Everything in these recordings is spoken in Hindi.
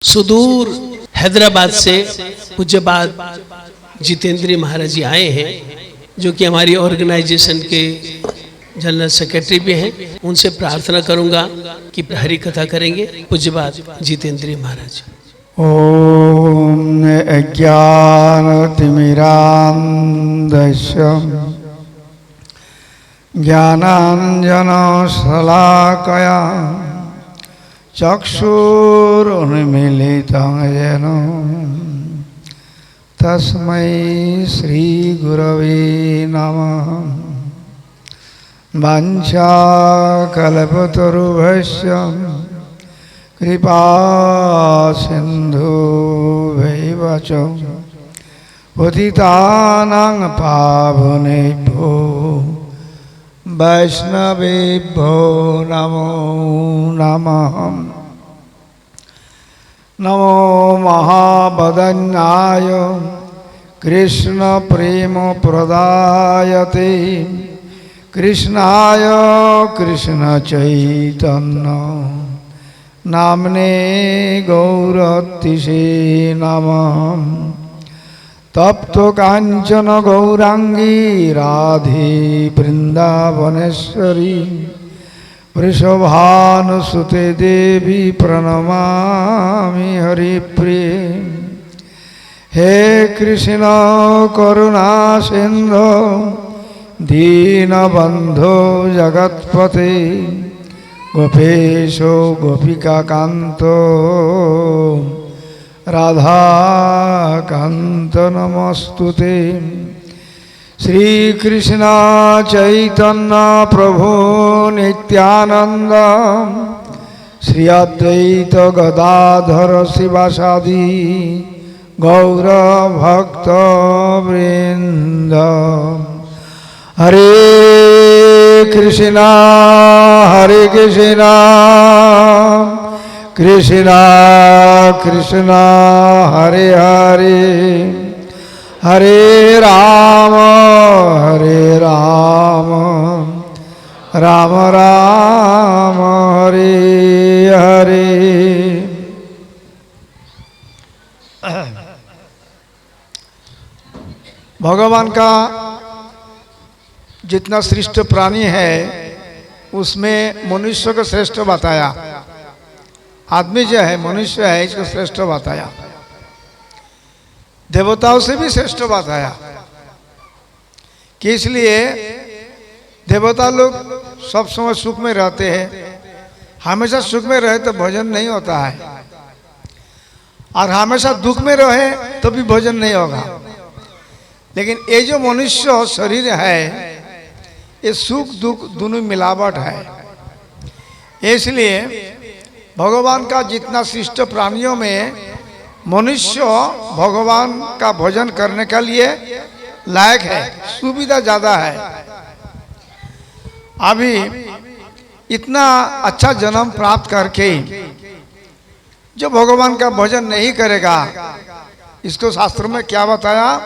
सुदूर हैदराबाद से पूज्यपाद जितेंद्र महाराज जी आए हैं, जो कि हमारी ऑर्गेनाइजेशन के जनरल सेक्रेटरी भी हैं। उनसे प्रार्थना करूंगा कि हरि कथा करेंगे पूज्यपाद जितेंद्र महाराज। ओम अज्ञानतिमिरान्धस्य ज्ञानाञ्जनशलाकया चक्षुरुन्मीलितं येन तस्मै श्रीगुरवे नमः। वाञ्छाकल्पतरुभ्यश्च कृपा सिन्धुभ्यैव च पतितानां पावनेभ्यो वैष्णवेभ्यो नमो नमः। नमो महावदन्याय कृष्ण प्रेम प्रदायते कृष्णाय कृष्ण चैतन्य नामने गौरतिसे नमः। तप्त कांचन गौरांगी राधे वृंदावनेश्वरी वृषभानुसुते देवी प्रणमामि हरिप्रिये। हे कृष्ण करुणा सिंधु दीनबंधो जगत्पते गोपेशो गोपिका कांतो राधाकांत नमस्तुते। श्री कृष्ण चैतन्य प्रभु नित्यानंद श्री अद्वैत गदाधर शिवासादि गौर भक्त वृंद। हरे कृष्णा कृष्णा कृष्णा हरे हरे हरे राम राम राम हरे हरे। भगवान का जितना श्रेष्ठ प्राणी है उसमें मनुष्य को श्रेष्ठ बताया। आदमी जो है मनुष्य है इसको श्रेष्ठ बताया। देवताओं से भी श्रेष्ठ बताया कि इसलिए देवता लोग सब समय सुख में रहते हैं। हमेशा सुख में रहे तो भोजन नहीं होता है, और हमेशा दुख में रहे तो भी भोजन नहीं होगा। लेकिन ये जो मनुष्य शरीर है ये सुख दुख दोनों मिलावट है। इसलिए भगवान का जितना श्रेष्ठ प्राणियों में मनुष्य भगवान का भोजन करने के लिए लायक है, सुविधा ज्यादा है। अभी इतना अच्छा जन्म प्राप्त करके जो भगवान का भोजन नहीं करेगा, इसको शास्त्र में क्या बताया?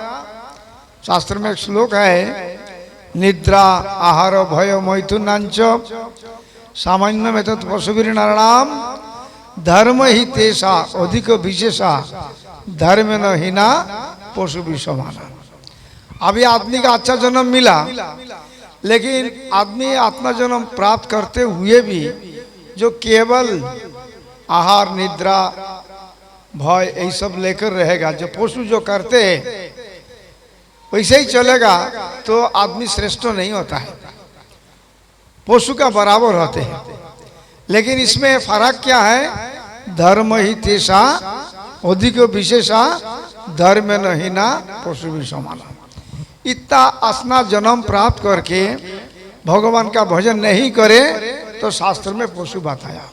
शास्त्र में एक श्लोक है, निद्रा आहार भय मैथुनांच सामान्य में तो पशुवीर नारायणाम धर्म ही तेषा अधिक विशेषा धर्म न हीना पशु भी समाना। अभी आदमी का अच्छा जन्म मिला, लेकिन आदमी आत्मा जन्म प्राप्त करते हुए भी जो केवल आहार निद्रा भय यही सब लेकर रहेगा, जो पशु जो करते हैं वैसे ही चलेगा, तो आदमी श्रेष्ठ नहीं होता है, पशु का बराबर होते हैं। लेकिन इसमें फर्क क्या है? धर्म ही तेषा अधिक विशेषा धर्म न हीना पशु भी समाना। इतना असना जन्म प्राप्त करके भगवान का भजन नहीं करे तो शास्त्र में पशु बताया।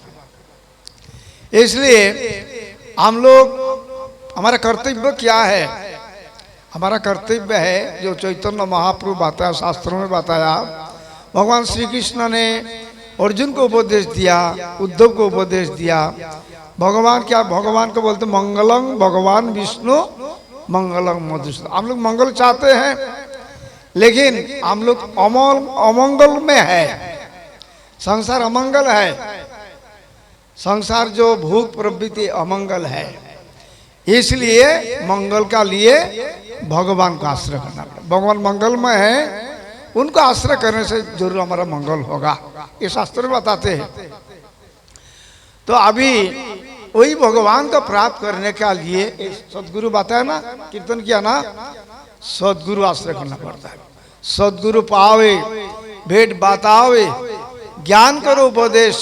इसलिए हम लोग, हमारा कर्तव्य क्या है? हमारा कर्तव्य है जो चैतन्य महाप्रभु बताया, शास्त्रों में बताया। भगवान श्री कृष्ण ने अर्जुन को उपदेश दिया, उद्धव को उपदेश दिया। भगवान क्या? भगवान को बोलते मंगलम भगवान विष्णु मंगलम मधुसूदन। हम लोग मंगल चाहते हैं, लेकिन हम लोग अमंगल में है। संसार अमंगल है, संसार जो भूख प्रवृत्ति अमंगल है, इसलिए मंगल का लिए भगवान का आश्रय करना पड़ेगा। भगवान मंगलमय है, उनको आश्रय करने से जरूर हमारा मंगल होगा, ये शास्त्र में बताते हैं। तो अभी वही भगवान को प्राप्त करने के लिए सदगुरु बताया ना, कीर्तन किया ना, सदगुरु आश्रय करना पड़ता है। सदगुरु पावे भेंट बतावे, ज्ञान करो उपदेश,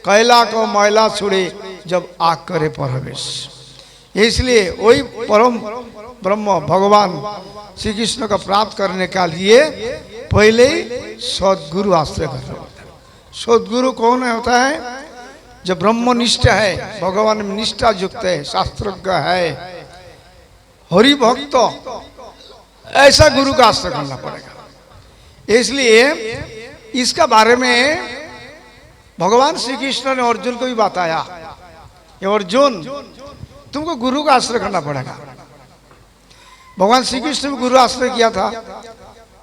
कैला को मैला छुड़े जब आग करे प्रवेश। इसलिए वही परम ब्रह्म भगवान श्री कृष्ण को प्राप्त करने के लिए पहले ही सदगुरु आश्रय करना होता है। सदगुरु कौन होता है? जो ब्रह्मनिष्ठ है, भगवान में निष्ठा युक्त है, शास्त्रज्ञ है, हरि भक्त, ऐसा गुरु का आश्रय करना पड़ेगा। इसलिए इसका बारे में भगवान श्री कृष्ण ने अर्जुन को भी बताया, अर्जुन तुमको गुरु का आश्रय करना पड़ेगा। भगवान श्री कृष्ण ने गुरु आश्रय किया था,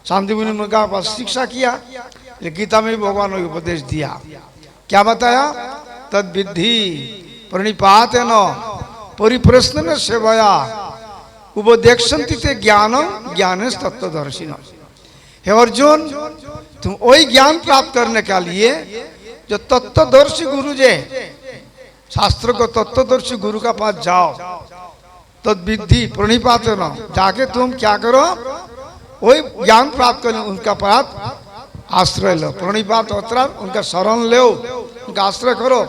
शांति मुनि का पास शिक्षा किया, गीता में भी भगवान ने उपदेश दिया। क्या बताया? तद विद्धि प्रणिपातेन परिप्रश्नेन सेवया उपदेक्षन्ति ते ज्ञानम ज्ञानेन तत्त्वदर्शिनः। हे अर्जुन, तुम वही ज्ञान प्राप्त करने के लिए जो तत्वदर्शी गुरु जे, शास्त्र को तत्वदर्शी गुरु का पास जाओ। तद विद्धि प्रणिपातेन, जाके तुम क्या करो? वही ज्ञान प्राप्त कर, उनका पास आश्रय लो। प्रणिपात होता उनका शरण लो, उनका आश्रय करो।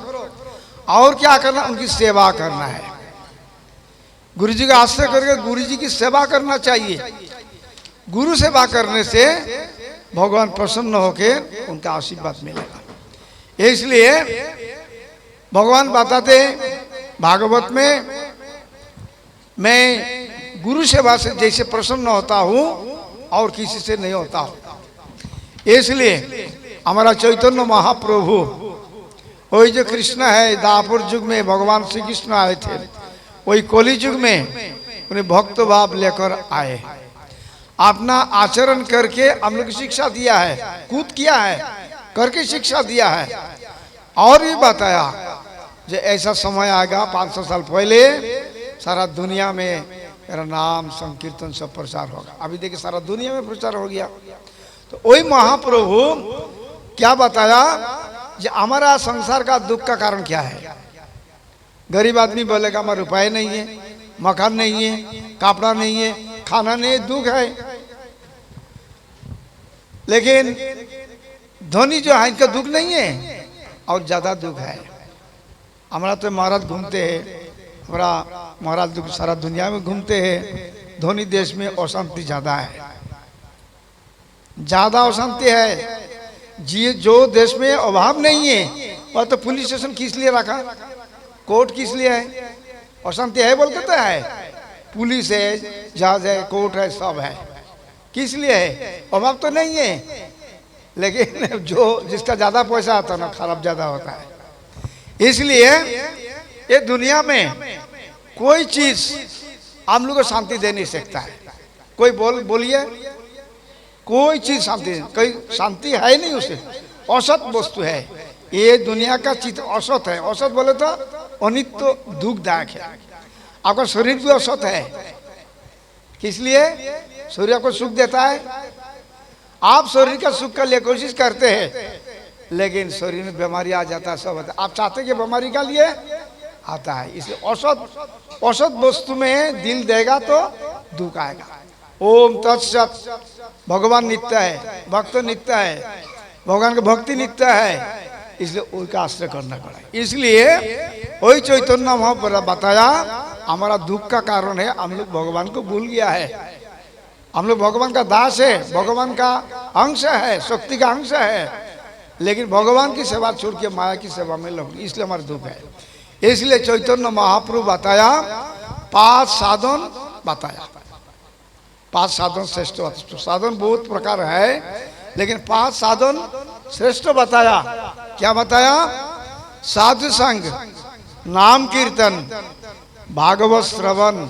और क्या करना? उनकी सेवा करना है। गुरु जी का आश्रय करके गुरु जी की सेवा करना चाहिए। गुरु सेवा करने से भगवान प्रसन्न होकर उनका आशीर्वाद मिलेगा। इसलिए भगवान बताते भागवत में, मैं गुरु सेवा से जैसे प्रसन्न होता हूँ और किसी से नहीं होता हूँ। इसलिए हमारा चैतन्य महाप्रभु, वही जो कृष्ण है, दापुर युग में भगवान श्री कृष्ण आए थे, वही कली युग में उन्हें भक्त भाव लेकर आए, अपना आचरण करके हम लोग शिक्षा दिया है, कूद किया है, करके शिक्षा दिया है। और भी बताया जो ऐसा समय आएगा 500 साल पहले, सारा दुनिया में मेरा नाम संकीर्तन सब प्रचार होगा। अभी देखिए सारा दुनिया में प्रचार हो गया। तो वही महाप्रभु क्या बताया, जो हमारा संसार का दुख का कारण क्या है? गरीब आदमी बोलेगा हमारे रुपए नहीं है, मकान नहीं है, कपड़ा नहीं है, खाना नहीं है, दुख है। लेकिन धनी जो है इनका दुख नहीं है और ज्यादा दुख है। हमारा तो महाराज घूमते हैं, हमारा महाराज दुख सारा दुनिया में घूमते हैं। धनी देश में अशांति ज्यादा है, ज्यादा अशांति है। जी जो देश में अभाव नहीं है, और तो पुलिस स्टेशन किस लिए रखा, कोर्ट किस लिए है? अशांति है बोल कहते है, पुलिस है, जहाज है, कोर्ट है, सब है। किस लिए है? अभाव तो नहीं है। लेकिन जो जिसका ज्यादा पैसा आता है ना, खराब ज्यादा होता है। इसलिए ये दुनिया में कोई चीज हम लोग को शांति दे नहीं सकता है। कोई बोलिए, कोई चीज शांति, कोई शांति है नहीं उसे, औसत वस्तु है। ये दुनिया का चित्र औसत है। औसत बोले तो अनित्य दुखदायक है। आपका शरीर भी औसत है। किस लिए? शरीर आपको सुख देता है, आप शरीर का सुख का लिए कोशिश करते हैं, लेकिन शरीर में बीमारी आ जाता है, सब होता है। आप चाहते कि बीमारी का लिए आता है। इसलिए औसत वस्तु में दिल देगा तो दुख आएगा। ओम तत्सत। भगवान नित्य है, भक्त नित्य है, भगवान की भक्ति नित्य है, इसलिए उनका आश्रय करना पड़ा। इसलिए वही चैतन्य महाप्रभु बताया, हमारा दुख का कारण है हम लोग भगवान को भूल गया है। हम लोग भगवान का दास है, भगवान का अंश है, शक्ति का अंश है, लेकिन भगवान की सेवा छोड़ के माया की सेवा में लग, इसलिए हमारा दुख है। इसलिए चैतन्य महाप्रभु बताया, 5 साधन बताया। 5 साधन श्रेष्ठ। साधन बहुत प्रकार है, लेकिन 5 साधन श्रेष्ठ बताया। क्या बताया? साधु संग, नाम कीर्तन, भागवत श्रवण,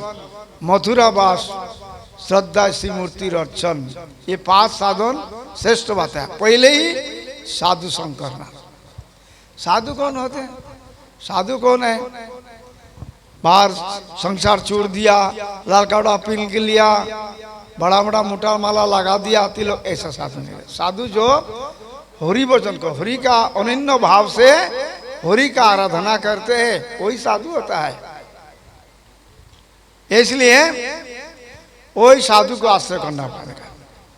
मथुरा वास, श्रद्धा श्री मूर्ति अर्चन, ये 5 साधन श्रेष्ठ बताया। पहले ही साधु संग करना। साधु कौन होते हैं? साधु कौन है? बाहर संसार छोड़ दिया, लाल कपड़ा पहन के लिया, बड़ा बड़ा मोटा माला लगा दिया, तिलक, ऐसा साधु नहीं है। साधु जो हरि वचन को, हरि का अनन्य भाव से हरि का आराधना करते हैं, वही साधु होता है। इसलिए वही साधु को आश्रय करना पड़ेगा।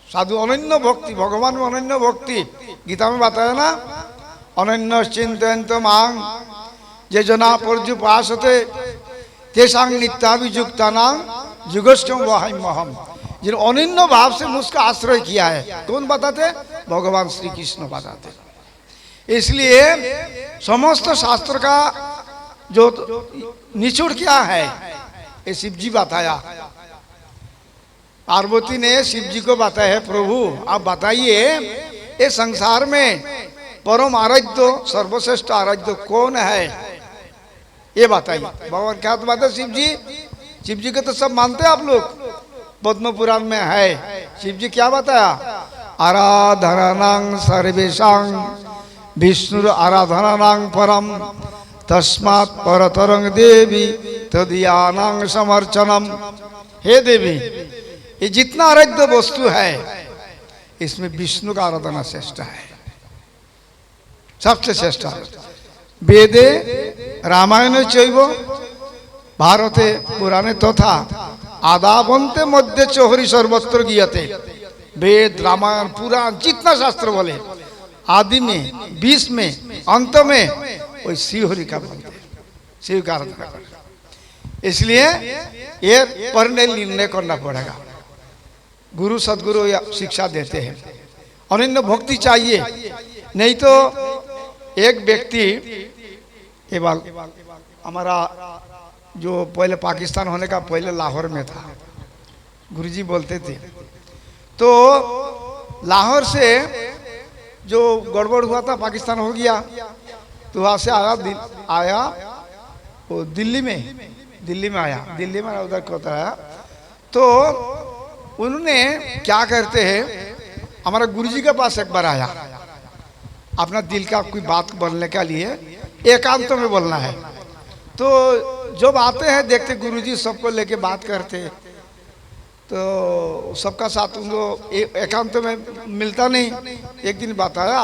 साधु अनन्य भक्ति, भगवान में अनन्य भक्ति, गीता में बताया ना, अनन्य चिंतयन्त मां जे जना पर्युपासते तेषां नित्याभियुक्तानां युगस्टम वहाम्यहम्। जिन अनन्य भाव से मुझका आश्रय किया है, कौन बताते? भगवान श्री कृष्ण बताते। इसलिए समस्त शास्त्र का जो निचोड़ क्या है, ये शिव जी बताया। पार्वती ने शिव जी को बताया है, प्रभु आप बताइए ये संसार में परम आराध्य सर्वश्रेष्ठ आराध्य कौन है, ये बताइए। भगवान क्या तो बात है? शिव जी, शिव जी को तो सब मानते हैं आप लोग, पद्म पुराण में है। शिव जी क्या बताया? आराधनानां सर्वेषां विष्णुर आराधनानां परम तस्मात् परतरं देवी तदीयानां समर्चनम। हे देवी, ये जितना आराध्य वस्तु है इसमें विष्णु का आराधना श्रेष्ठ है, सबसे श्रेष्ठ है। वेदे रामायण चैव भारते पुराणे तथा आदावंते मध्य चौहरी सर्वत्र गीयते। वेद रामायण पुराण जितना शास्त्र बोले, आदि में, बीच में, अंत में, वही शिवहरि का बोलते, शिव का आराधना करते। इसलिए ये पर निर्णय करना पड़ेगा। गुरु सदगुरु शिक्षा देते हैं, अनन्य भक्ति चाहिए। नहीं तो एक व्यक्ति, ये बाल हमारा जो पहले पाकिस्तान होने का पहले लाहौर में था, गुरुजी बोलते थे, तो लाहौर से जो गड़बड़ हुआ था, पाकिस्तान हो गया, तो वहाँ से आया वो दिल्ली में आया, दिल्ली में उधर होता है। तो उन्होंने क्या करते हैं, हमारा गुरुजी के पास एक बार आया, अपना दिल का कोई बात बोलने के लिए एकांत में बोलना है। तो जब आते हैं देखते गुरुजी सबको लेके बात करते, तो सबका साथ उनको एकांत में मिलता नहीं। एक दिन बताया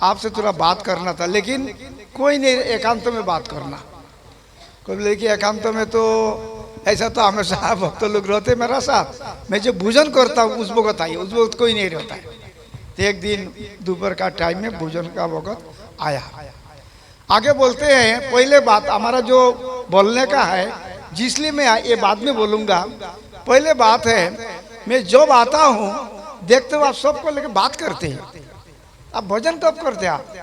आपसे थोड़ा बात करना था, लेकिन कोई नहीं एकांत में बात करना। कोई बोले कि एकांत में तो ऐसा तो हमेशा भक्त लोग रहते मेरा साथ, मैं जो भोजन करता हूँ उस वक्त आइए, उस वक्त कोई नहीं रहता है। तो एक दिन दोपहर का टाइम में भोजन का वक्त आया। आगे बोलते हैं, पहले बात हमारा जो बोलने का है, जिसलिए मैं ये बाद में बोलूँगा, पहले बात है मैं जब आता हूँ देखते हो आप सबको लेकर बात करते हैं, आप भोजन कब करते हैं आप?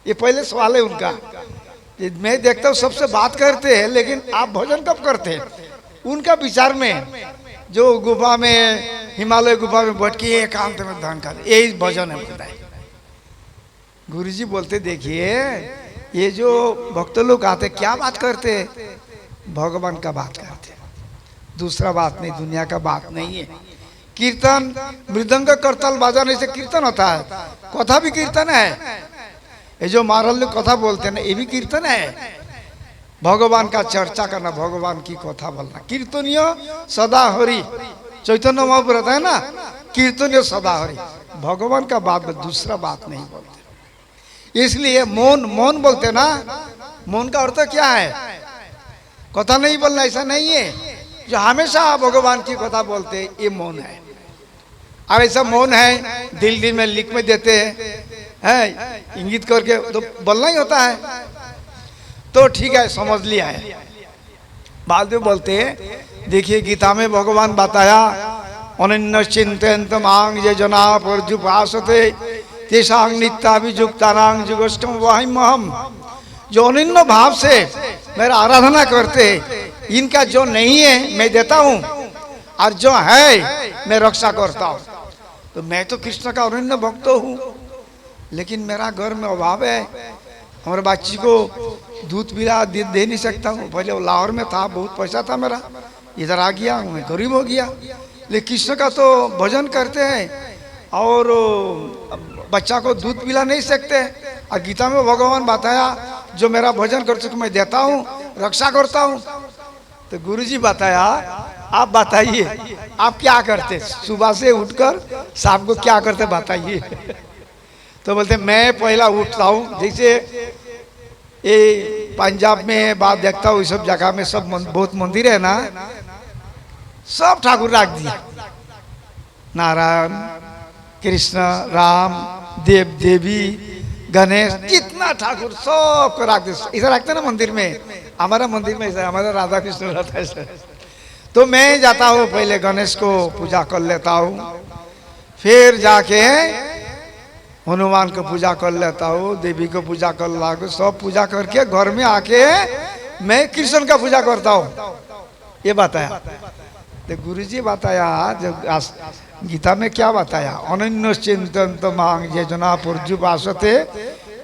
ये पहले सवाल है उनका। मैं देखता हूँ सबसे बात करते हैं, लेकिन आप भोजन कब करते हैं? उनका विचार में जो गुफा में, हिमालय गुफा में बैठ के एकांत में ध्यान कर, यही भोजन है बोलता है। गुरुजी बोलते देखिए ये जो भक्त लोग आते क्या बात करते? भगवान का बात करते, दूसरा बात नहीं, दुनिया का बात नहीं है। कीर्तन मृदंग करताल बजाने से कीर्तन होता है, कथा भी कीर्तन है। ये जो महाराज लोग कथा बोलते हैं ना, ये भी कीर्तन है। भगवान का चर्चा करना, भगवान की कथा बोलना, कीर्तनीय सदा हरि। चैतन्य महाप्रभु बताए ना, कीर्तनीय सदा हरि। भगवान का बात, दूसरा बात नहीं बोलते। इसलिए मौन बोलते ना, मौन का अर्थ क्या है? कथा नहीं बोलना ऐसा नहीं है। जो हमेशा भगवान की कथा बोलते ये मौन है। और ऐसा मौन है दिल में लिख में देते हैं, इंगित करके तो बोलना ही होता है। तो ठीक है, समझ लिया है। बाद में बोलते हैं, देखिए गीता में भगवान बताया, अनन्य चिंतयन्त मां ये जना पर्युपासते तेषां नित्याभियुक्तानां युगस्टम वहाम्यहम्। जो अनन्य भाव से मेरा आराधना करते, इनका जो नहीं है मैं देता हूँ, और जो है मैं रक्षा करता हूँ। तो मैं तो कृष्ण का अनन्य भक्त हूँ, लेकिन मेरा घर में अभाव है, हमारे बच्ची को दूध पिला दे नहीं सकता हूँ। पहले लाहौर में था, बहुत पैसा था मेरा, इधर आ गया हूँ, मैं गरीब हो गया। लेकिन कृष्ण का तो भजन करते हैं और बच्चा को दूध पिला नहीं सकते। और गीता में भगवान बताया जो मेरा भजन करते मैं देता हूँ, रक्षा करता हूँ। तो गुरुजी बताया, आप बताइए आप क्या करते, सुबह से उठकर शाम को क्या करते बताइए। तो बोलते मैं पहला उठता हूँ, जैसे ये पंजाब में बात देखता हूँ, इस सब जगह में सब बहुत मंदिर है ना, सब ठाकुर रख दिया, नारायण, कृष्ण, राम, देव देवी, गणेश, कितना ठाकुर सबको रख दिया। ऐसा रखते ना मंदिर में, हमारा मंदिर में ऐसा, हमारा राधा कृष्ण रहता है सर। तो मैं जाता हूँ, पहले गणेश को पूजा कर लेता हूँ, फिर जाके हनुमान को पूजा कर लेता हूँ, देवी को पूजा कर लाके सब पूजा करके घर में आके मैं कृष्ण का पूजा करता हूँ। ये बताया। तो गुरुजी बताया, जब गीता में क्या बताया, अनन्य चिंतन तो मांग जे जना पुर्जुपासते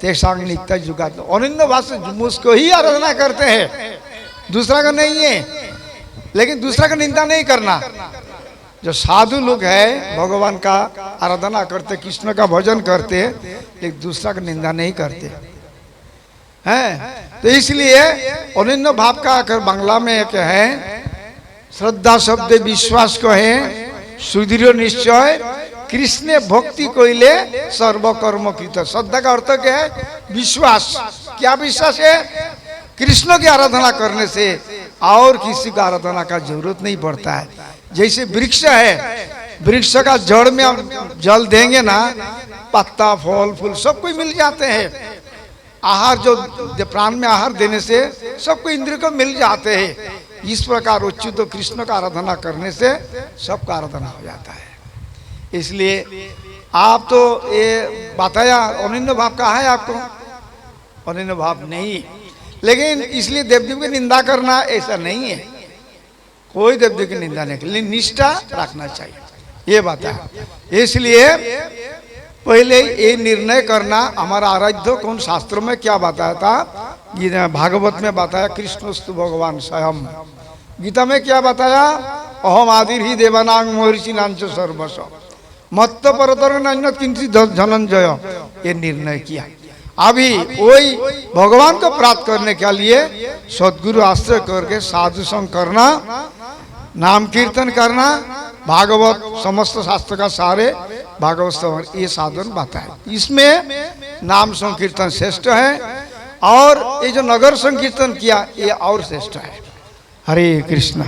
तेषांग नित्य जुगात। अनन्य भाष मुझको ही आराधना करते हैं, दूसरा का नहीं है, लेकिन दूसरा का निंदा नहीं करना। जो साधु लोग हैं भगवान का आराधना करते, कृष्ण का भजन करते, लेकिन दूसरा का निंदा नहीं करते हैं। तो इसलिए अनन्य भाव का अगर बांग्ला में एक है, श्रद्धा शब्द विश्वास को है सुदृढ़ निश्चय, कृष्ण भक्ति कोइले सर्वकर्म कृत। श्रद्धा का अर्थ क्या है, विश्वास। क्या विश्वास है, कृष्ण की आराधना करने से और किसी का आराधना का जरूरत नहीं पड़ता है। जैसे वृक्ष है, वृक्ष का जड़ में हम जल देंगे ना, पत्ता फल फूल सब कुछ मिल जाते हैं। आहार जो प्राण में आहार देने से सबको इंद्रिय को मिल जाते हैं। इस प्रकार उच्च तो कृष्ण का आराधना करने से सबका आराधना हो जाता है। इसलिए आप तो ये बताया अनन्य भाव कहा है आपको, अनन्य भाव नहीं, लेकिन इसलिए देवदेव की निंदा करना ऐसा नहीं है, कोई देवदेव की निंदा नहीं, लेकिन निष्ठा रखना चाहिए, ये बात है। इसलिए पहले ये निर्णय करना, हमारा आराध्य कौन शास्त्र में क्या बताया था, गीता भागवत में बताया कृष्णस्तु भगवान स्वयं। गीता में क्या बताया, अहम आदिर ही देवानांग महर्षि नांच सर्वस्व मत्त परतर नान्य किंचित धनंजय, ये निर्णय किया। अभी वही भगवान को प्राप्त करने के लिए सदगुरु आश्रय करके साधु संग करना, नाम कीर्तन करना, भागवत समस्त शास्त्र का सारे भागवत ये साधन बताए। इसमें नाम संकीर्तन श्रेष्ठ है, और ये जो नगर संकीर्तन किया ये और श्रेष्ठ है। हरे कृष्ण।